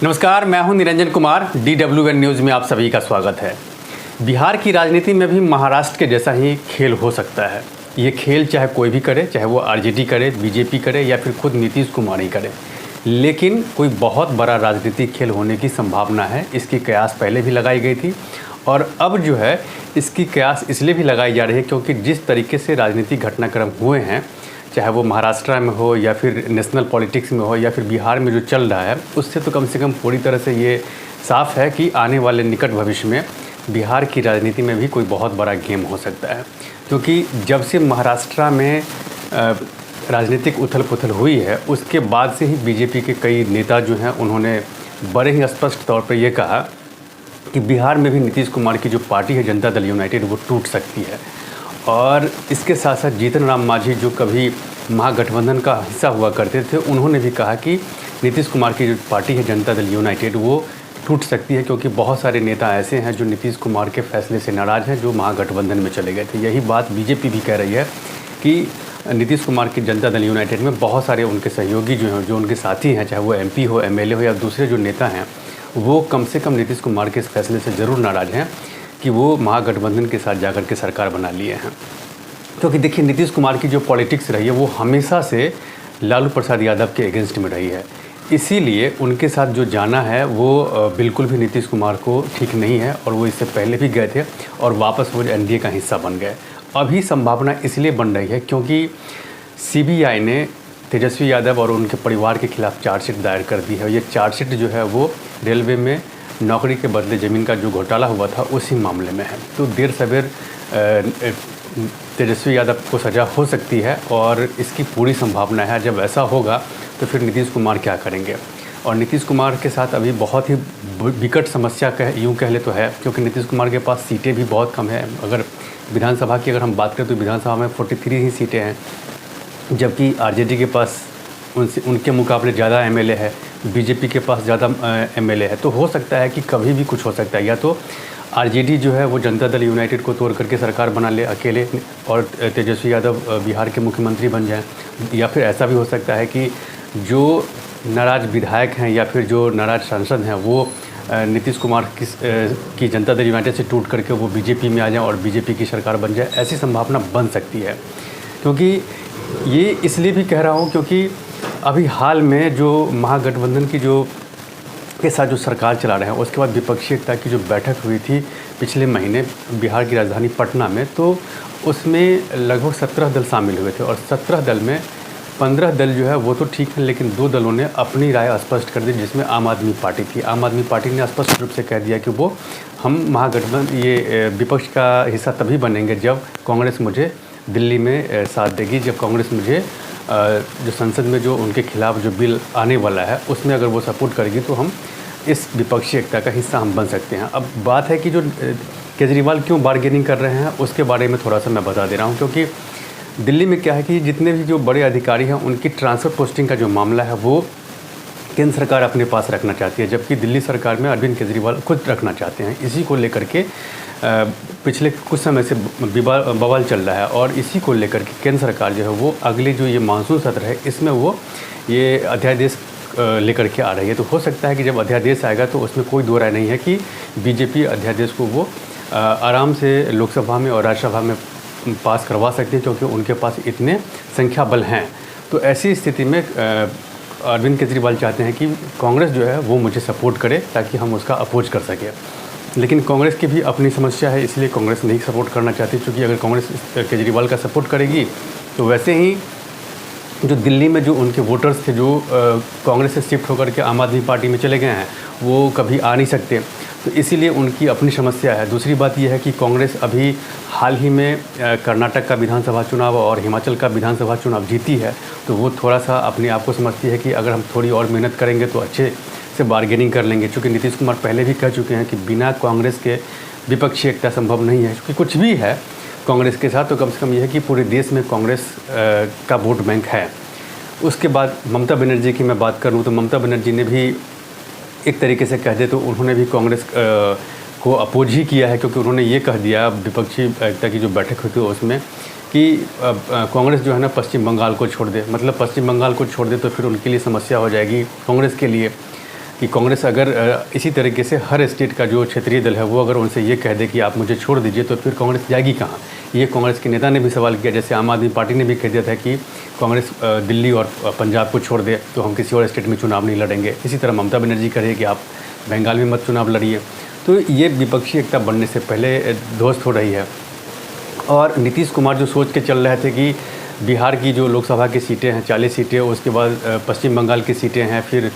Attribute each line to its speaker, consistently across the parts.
Speaker 1: नमस्कार, मैं हूं निरंजन कुमार। DWN न्यूज़ में आप सभी का स्वागत है। बिहार की राजनीति में भी महाराष्ट्र के जैसा ही खेल हो सकता है। ये खेल चाहे कोई भी करे, चाहे वो आरजेडी करे, बीजेपी करे या फिर खुद नीतीश कुमार ही करे, लेकिन कोई बहुत बड़ा राजनीतिक खेल होने की संभावना है। इसकी कयास पहले भी लगाई गई थी और अब जो है इसकी कयास इसलिए भी लगाई जा रही है क्योंकि जिस तरीके से राजनीतिक घटनाक्रम हुए हैं, चाहे वो महाराष्ट्र में हो या फिर नेशनल पॉलिटिक्स में हो या फिर बिहार में जो चल रहा है, उससे तो कम से कम पूरी तरह से ये साफ है कि आने वाले निकट भविष्य में बिहार की राजनीति में भी कोई बहुत बड़ा गेम हो सकता है। क्योंकि जब से महाराष्ट्र में राजनीतिक उथल पुथल हुई है, उसके बाद से ही बीजेपी के कई नेता जो हैं उन्होंने बड़े ही स्पष्ट तौर पर यह कहा कि बिहार में भी नीतीश कुमार की जो पार्टी है जनता दल यूनाइटेड, वो टूट सकती है। और इसके साथ साथ जीतन राम मांझी जो कभी महागठबंधन का हिस्सा हुआ करते थे, उन्होंने भी कहा कि नीतीश कुमार की जो पार्टी है जनता दल यूनाइटेड, वो टूट सकती है क्योंकि बहुत सारे नेता ऐसे हैं जो नीतीश कुमार के फैसले से नाराज़ हैं, जो महागठबंधन में चले गए थे। यही बात बीजेपी भी कह रही है कि नीतीश कुमार की जनता दल यूनाइटेड में बहुत सारे उनके सहयोगी जो हैं, जो उनके साथी हैं, चाहे वो MP हो, MLA हो या दूसरे जो नेता हैं, वो कम से कम नीतीश कुमार के इस फैसले से ज़रूर नाराज़ हैं कि वो महागठबंधन के साथ जाकर के सरकार बना लिए हैं। क्योंकि देखिए, नीतीश कुमार की जो पॉलिटिक्स रही है वो हमेशा से लालू प्रसाद यादव के अगेंस्ट में रही है। इसीलिए उनके साथ जो जाना है वो बिल्कुल भी नीतीश कुमार को ठीक नहीं है और वो इससे पहले भी गए थे और वापस वो NDA का हिस्सा बन गए। अभी संभावना इसलिए बन रही है क्योंकि CBI ने तेजस्वी यादव और उनके परिवार के खिलाफ चार्जशीट दायर कर दी है। ये चार्जशीट जो है वो रेलवे में नौकरी के बदले ज़मीन का जो घोटाला हुआ था उसी मामले में है। तो देर सवेर तेजस्वी यादव को सज़ा हो सकती है और इसकी पूरी संभावना है। जब ऐसा होगा तो फिर नीतीश कुमार क्या करेंगे? और नीतीश कुमार के साथ अभी बहुत ही विकट समस्या यूँ कह ले तो है, क्योंकि नीतीश कुमार के पास सीटें भी बहुत कम हैं। अगर विधानसभा की हम बात करें तो विधानसभा में 43 ही सीटें हैं, जबकि आरजेडी के पास उनके मुकाबले ज़्यादा MLA है, बीजेपी के पास ज़्यादा MLA है। तो हो सकता है कि कभी भी कुछ हो सकता है। या तो आरजेडी जो है वो जनता दल यूनाइटेड को तोड़ करके सरकार बना ले अकेले और तेजस्वी यादव बिहार के मुख्यमंत्री बन जाएं, या फिर ऐसा भी हो सकता है कि जो नाराज़ विधायक हैं या फिर जो नाराज़ सांसद हैं वो नीतीश कुमार की जनता दल यूनाइटेड से टूट करके वो बीजेपी में आ जाएं और बीजेपी की सरकार बन जाए। ऐसी संभावना बन सकती है। क्योंकि ये इसलिए भी कह रहा हूँ क्योंकि अभी हाल में जो महागठबंधन की जो के साथ जो सरकार चला रहे हैं, उसके बाद विपक्षी एकता की जो बैठक हुई थी पिछले महीने बिहार की राजधानी पटना में, तो उसमें लगभग 17 दल शामिल हुए थे और 17 दल में 15 दल जो है वो तो ठीक है, लेकिन 2 दलों ने अपनी राय स्पष्ट कर दी, जिसमें आम आदमी पार्टी थी। आम आदमी पार्टी ने स्पष्ट रूप से कह दिया कि वो हम महागठबंधन ये विपक्ष का हिस्सा तभी बनेंगे जब कांग्रेस मुझे दिल्ली में साथ देगी, जब कांग्रेस मुझे जो संसद में जो उनके खिलाफ जो बिल आने वाला है उसमें अगर वो सपोर्ट करेगी तो हम इस विपक्षी एकता का हिस्सा हम बन सकते हैं। अब बात है कि जो केजरीवाल क्यों बार्गेनिंग कर रहे हैं उसके बारे में थोड़ा सा मैं बता दे रहा हूँ। क्योंकि दिल्ली में क्या है कि जितने भी जो बड़े अधिकारी हैं उनकी ट्रांसफ़र पोस्टिंग का जो मामला है वो केंद्र सरकार अपने पास रखना चाहती है, जबकि दिल्ली सरकार में अरविंद केजरीवाल खुद रखना चाहते हैं। इसी को लेकर के पिछले कुछ समय से बवाल चल रहा है और इसी को लेकर के केंद्र सरकार जो है वो अगले जो ये मानसून सत्र है इसमें वो ये अध्यादेश लेकर के आ रही है। तो हो सकता है कि जब अध्यादेश आएगा तो उसमें कोई दो राय नहीं है कि बीजेपी अध्यादेश को वो आराम से लोकसभा में और राज्यसभा में पास करवा सकती है, क्योंकि उनके पास इतने संख्या बल हैं। तो ऐसी स्थिति में अरविंद केजरीवाल चाहते हैं कि कांग्रेस जो है वो मुझे सपोर्ट करे ताकि हम उसका अपोज कर सकें। लेकिन कांग्रेस की भी अपनी समस्या है, इसलिए कांग्रेस नहीं सपोर्ट करना चाहती, क्योंकि अगर कांग्रेस केजरीवाल का सपोर्ट करेगी तो वैसे ही जो दिल्ली में जो उनके वोटर्स थे जो कांग्रेस से शिफ्ट होकर के आम आदमी पार्टी में चले गए हैं वो कभी आ नहीं सकते। तो इसीलिए उनकी अपनी समस्या है। दूसरी बात यह है कि कांग्रेस अभी हाल ही में कर्नाटक का विधानसभा चुनाव और हिमाचल का विधानसभा चुनाव जीती है, तो वो थोड़ा सा अपने आप को समझती है कि अगर हम थोड़ी और मेहनत करेंगे तो अच्छे से बार्गेनिंग कर लेंगे। चूँकि नीतीश कुमार पहले भी कह चुके हैं कि बिना कांग्रेस के विपक्षी एकता संभव नहीं है। क्योंकि कुछ भी है कांग्रेस के साथ तो कम से कम यह है कि पूरे देश में कांग्रेस का वोट बैंक है। उसके बाद ममता बनर्जी की मैं बात करूं तो ममता बनर्जी ने भी एक तरीके से कह दे तो उन्होंने भी कांग्रेस को अपोज ही किया है, क्योंकि उन्होंने ये कह दिया विपक्षी एकता की जो बैठक हुई थी उसमें कि कांग्रेस जो है ना पश्चिम बंगाल को छोड़ दे, मतलब पश्चिम बंगाल को छोड़ दे तो फिर उनके लिए समस्या हो जाएगी कांग्रेस के लिए। कि कांग्रेस अगर इसी तरीके से हर स्टेट का जो क्षेत्रीय दल है वो अगर उनसे ये कह दे कि आप मुझे छोड़ दीजिए, तो फिर कांग्रेस जाएगी कहाँ। ये कांग्रेस के नेता ने भी सवाल किया, जैसे आम आदमी पार्टी ने भी कह दिया था कि कांग्रेस दिल्ली और पंजाब को छोड़ दे तो हम किसी और स्टेट में चुनाव नहीं लड़ेंगे। इसी तरह ममता बनर्जी कह रही है कि आप बंगाल में मत चुनाव लड़िए। तो ये विपक्षी एकता बनने से पहले ध्वस्त हो रही है। और नीतीश कुमार जो सोच के चल रहे थे कि बिहार की जो लोकसभा की सीटें हैं 40 सीटें, उसके बाद पश्चिम बंगाल की सीटें हैं, फिर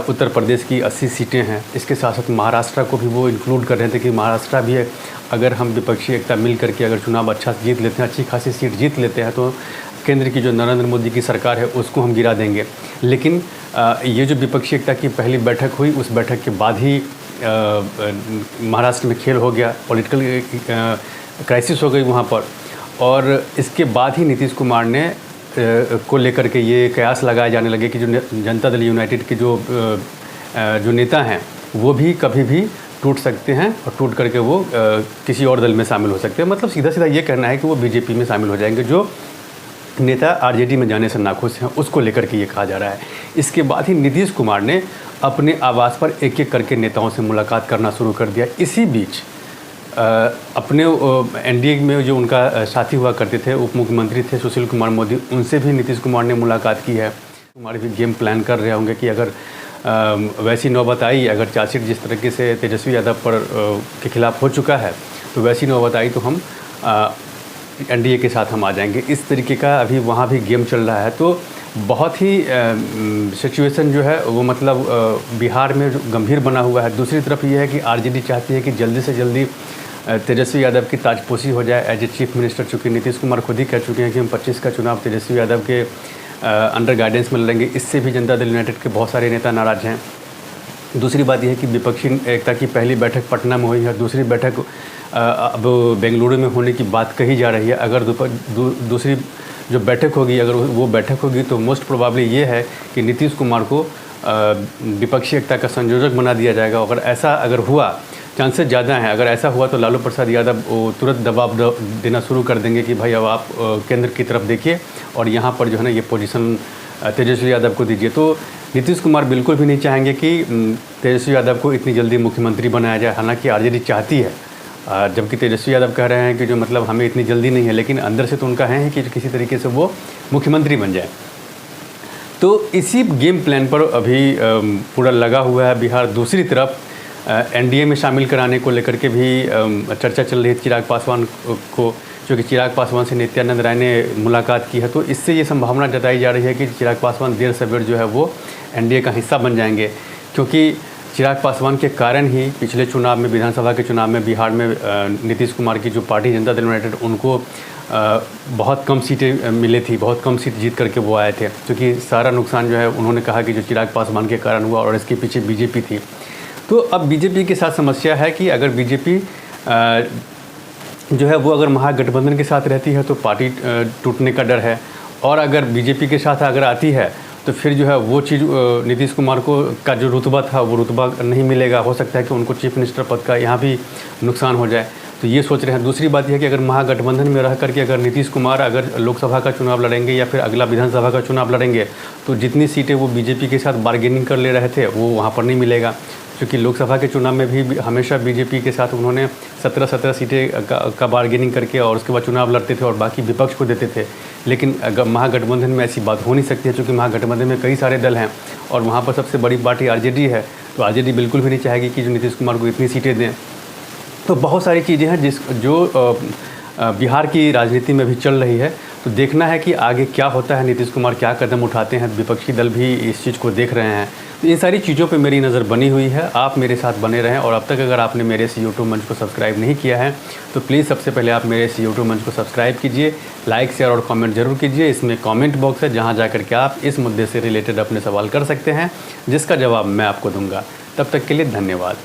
Speaker 1: उत्तर प्रदेश की 80 सीटें हैं, इसके साथ साथ महाराष्ट्र को भी वो इंक्लूड कर रहे थे कि महाराष्ट्र भी है, अगर हम विपक्षी एकता मिल करके अगर चुनाव अच्छा जीत लेते हैं, अच्छी खासी सीट जीत लेते हैं, तो केंद्र की जो नरेंद्र मोदी की सरकार है उसको हम गिरा देंगे। लेकिन ये जो विपक्षी एकता की पहली बैठक हुई, उस बैठक के बाद ही महाराष्ट्र में खेल हो गया, पॉलिटिकल क्राइसिस हो गई वहाँ पर। और इसके बाद ही नीतीश कुमार ने को लेकर के ये कयास लगाए जाने लगे कि जो जनता दल यूनाइटेड के जो नेता हैं वो भी कभी भी टूट सकते हैं और टूट करके वो किसी और दल में शामिल हो सकते हैं। मतलब सीधा सीधा ये कहना है कि वो बीजेपी में शामिल हो जाएंगे। जो नेता आरजेडी में जाने से नाखुश हैं उसको लेकर के ये कहा जा रहा है। इसके बाद ही नीतीश कुमार ने अपने आवास पर एक एक करके नेताओं से मुलाकात करना शुरू कर दिया। इसी बीच अपने एनडीए में जो उनका साथी हुआ करते थे, उप मुख्यमंत्री थे सुशील कुमार मोदी, उनसे भी नीतीश कुमार ने मुलाकात की है। कुमार भी गेम प्लान कर रहे होंगे कि अगर वैसी नौबत आई, अगर चार्जशीट जिस तरीके से तेजस्वी यादव पर के खिलाफ हो चुका है, तो वैसी नौबत आई तो हम एनडीए के साथ हम आ जाएंगे। इस तरीके का अभी वहाँ भी गेम चल रहा है। तो बहुत ही सिचुएशन जो है वो मतलब बिहार में गंभीर बना हुआ है। दूसरी तरफ ये है कि आरजेडी चाहती है कि जल्दी से जल्दी तेजस्वी यादव की ताजपोशी हो जाए एज ए चीफ मिनिस्टर। चूँकि नीतीश कुमार खुद ही कह चुके हैं कि हम 25 का चुनाव तेजस्वी यादव के अंडर गाइडेंस में लड़ेंगे। इससे भी जनता दल यूनाइटेड के बहुत सारे नेता नाराज़ हैं। दूसरी बात यह है कि विपक्षी एकता की पहली बैठक पटना में हुई है, दूसरी बैठक अब बेंगलुरु में होने की बात कही जा रही है। अगर दूसरी जो बैठक होगी, अगर वो बैठक होगी तो मोस्ट प्रोबेबली ये है कि नीतीश कुमार को विपक्षी एकता का संयोजक बना दिया जाएगा। अगर ऐसा अगर हुआ, चांसेस ज़्यादा हैं, अगर ऐसा हुआ तो लालू प्रसाद यादव वो तुरंत दबाव देना शुरू कर देंगे कि भाई अब आप केंद्र की तरफ देखिए और यहाँ पर जो है ना ये पोजीशन तेजस्वी यादव को दीजिए। तो नीतीश कुमार बिल्कुल भी नहीं चाहेंगे कि तेजस्वी यादव को इतनी जल्दी मुख्यमंत्री बनाया जाए। हालांकि आरजेडी चाहती है, जबकि तेजस्वी यादव कह रहे हैं कि जो मतलब हमें इतनी जल्दी नहीं है, लेकिन अंदर से तो उनका है कि किसी तरीके से वो मुख्यमंत्री बन जाए। तो इसी गेम प्लान पर अभी पूरा लगा हुआ है बिहार। दूसरी तरफ एनडीए में शामिल कराने को लेकर के भी चर्चा चल रही है चिराग पासवान को, क्योंकि चिराग पासवान से नित्यानंद राय ने मुलाकात की है। तो इससे ये संभावना जताई जा रही है कि चिराग पासवान देर सवेर जो है वो एनडीए का हिस्सा बन जाएंगे, क्योंकि चिराग पासवान के कारण ही पिछले चुनाव में, विधानसभा के चुनाव में बिहार में नीतीश कुमार की जो पार्टी जनता दल यूनाइटेड, उनको बहुत कम सीटें मिली थी, बहुत कम सीट जीत करके वो आए थे। क्योंकि सारा नुकसान जो है उन्होंने कहा कि जो चिराग पासवान के कारण हुआ और इसके पीछे बीजेपी थी। तो अब बीजेपी के साथ समस्या है कि अगर बीजेपी जो है वो अगर महागठबंधन के साथ रहती है तो पार्टी टूटने का डर है, और अगर बीजेपी के साथ अगर आती है तो फिर जो है वो चीज़ नीतीश कुमार को का जो रुतबा था वो रुतबा नहीं मिलेगा। हो सकता है कि उनको चीफ मिनिस्टर पद का यहाँ भी नुकसान हो जाए। तो ये सोच रहे हैं। दूसरी बात यह है कि अगर महागठबंधन में रह करके अगर नीतीश कुमार अगर लोकसभा का चुनाव लड़ेंगे या फिर अगला विधानसभा का चुनाव लड़ेंगे, तो जितनी सीटें वो बीजेपी के साथ बार्गेनिंग कर ले रहे थे वो वहाँ पर नहीं मिलेगा। क्योंकि लोकसभा के चुनाव में भी हमेशा बीजेपी के साथ उन्होंने 17 सीटें का बार्गेनिंग करके और उसके बाद चुनाव लड़ते थे और बाकी विपक्ष को देते थे। लेकिन अगर महागठबंधन में ऐसी बात हो नहीं सकती है, क्योंकि महागठबंधन में कई सारे दल हैं और वहाँ पर सबसे बड़ी पार्टी आरजेडी है। तो आरजेडी बिल्कुल भी नहीं चाहेगी कि जो नीतीश कुमार को इतनी सीटें दें। तो बहुत सारी चीज़ें हैं जो बिहार की राजनीति में भी चल रही है। तो देखना है कि आगे क्या होता है, नीतीश कुमार क्या कदम उठाते हैं। विपक्षी दल भी इस चीज़ को देख रहे हैं। तो इन सारी चीज़ों पे मेरी नज़र बनी हुई है। आप मेरे साथ बने रहें, और अब तक अगर आपने मेरे इस यूट्यूब मंच को सब्सक्राइब नहीं किया है तो प्लीज़ सबसे पहले आप मेरे इस यूट्यूब मंच को सब्सक्राइब कीजिए, लाइक शेयर और कमेंट जरूर कीजिए। इसमें कमेंट बॉक्स है जहाँ जाकर के आप इस मुद्दे से रिलेटेड अपने सवाल कर सकते हैं, जिसका जवाब मैं आपको दूंगा। तब तक के लिए धन्यवाद।